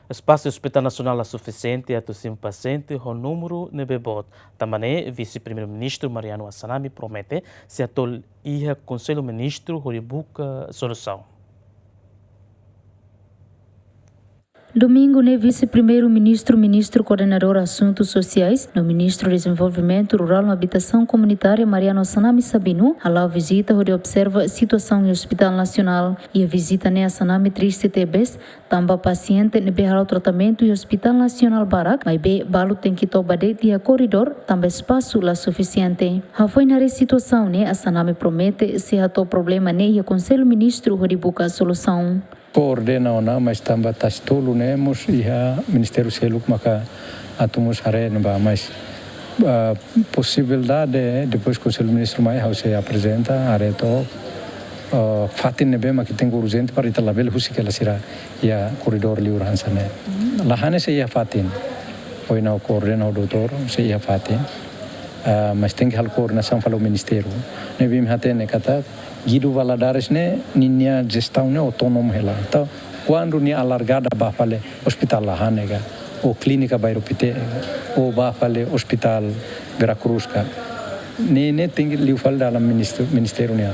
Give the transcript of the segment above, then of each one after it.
Espaço Hospital Nacional é suficiente a todos os pacientes, o número de bebot. Também, vice-primeiro-ministro Mariano Assanami promete se a tol ia conselho-ministro busca solução. Domingo, o vice-primeiro-ministro coordenador Assuntos Sociais, no Ministro do Desenvolvimento Rural e Habitação Comunitária, Mariano Assanami Sabino, a visita onde observa a situação no Hospital Nacional e a visita ne Assanami triste tebes, também paciente ne behar o tratamento no Hospital Nacional Barak, mas balo tem que tobar de a corredor, também espaço lá suficiente. A foi na situação ne Assanami promete se há problema ne e o Conselho-Ministro onde busca solução. Coordena ona mas também tas tolo nemos iha Ministério Seluk maka atumus hare neba mas possibilidade depois que o Ministro mai how se apresenta hare to fatin nebe maki tem urgente para ita label husi kala sira ia corredor liur hansane lahane se ia fatin poina o coordena o doutor se ia fatin mas tem que hal coordenação falo Ministério nebim hatene kata Guido Valadares ne ninia gestão ne autônomo hela. Então, quando ni alargada ba fale hospital lahanega ou clínica Bairupite ou ba fale hospital Veracruz ka ne tem que liu fale dalam ministério ne.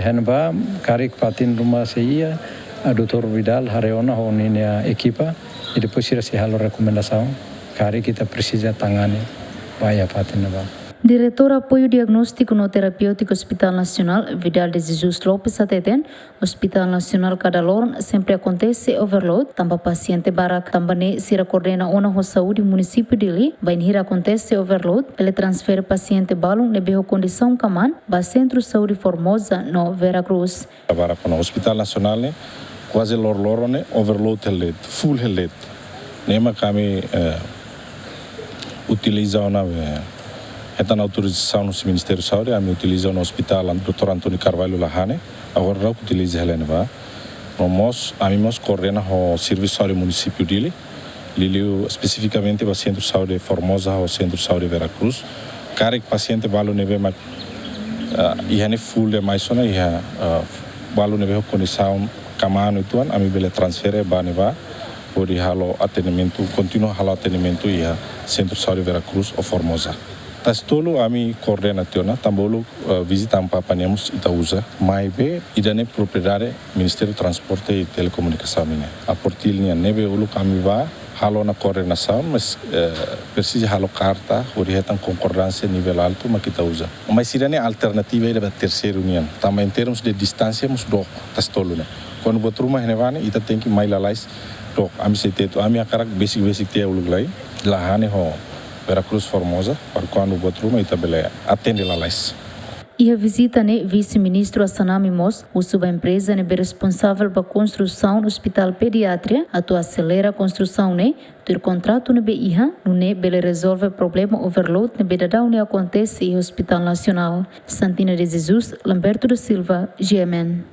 Henba karik patin rumah seia a Dr. Vidal Hareona ho ninia equipa e depois ira se halo recomendação karik kita precisa tangane vai patin ba. Diretor Apoio Diagnóstico no Terapêutico Hospital Nacional, Vidal de Jesus Lopes Ateten, Hospital Nacional Cadalorn sempre acontece overload, também paciente barak, também se coordena a saúde município dele, vai acontece overload, ele transfere paciente balum nebe condição caman, ba Centro de Saúde Formosa no Veracruz. Para o Hospital Nacional, quase lorlorone overload helet, full helet. Nema kami utiliza na Esta na autorização no Ministério da Saúde, a me utiliza no Hospital Dr. Antônio Carvalho Lahane, agora não utiliza Helena Vá. Nós, a mim, coordena o Serviço de Saúde Município dele, ele especificamente o Centro de Saúde Formosa, o Centro de Saúde Veracruz. Cada paciente vale neve mas ia ne full de mais só ia vale neve condição camano e tuan, a mim ele transfere ba neva, por halo atendimento, continua halo atendimento ia Centro de Saúde Veracruz ou Formosa. Tas tolo ami coordenaciona tambolo visitam papanemos Itausa, mas idane propriedade Ministério do Transporte e Telecomunicação né. A portilha neve ulu kami va halo na coordenação, mas precisa halo carta, orientam concordância nível alto mas kita usa. Mas idane alternativa é da terceira união. Também em termos de distância mus do tas tolo né. Quando botruma nevane ita tem que mais lalais do ami seteto ami akarak basic te ulu lai lahane ho Veracruz Formosa, para quando o Botruma e também atende lá. E a visita ne vice-ministro Assanami Mos, o subempresa ne responsável pela construção do Hospital Pediatria, atua acelera a construção ne, ter contrato ne iha, no ne bele resolve problema overload ne bedadão ne acontece em Hospital Nacional. Santina de Jesus, Lamberto da Silva, GMN.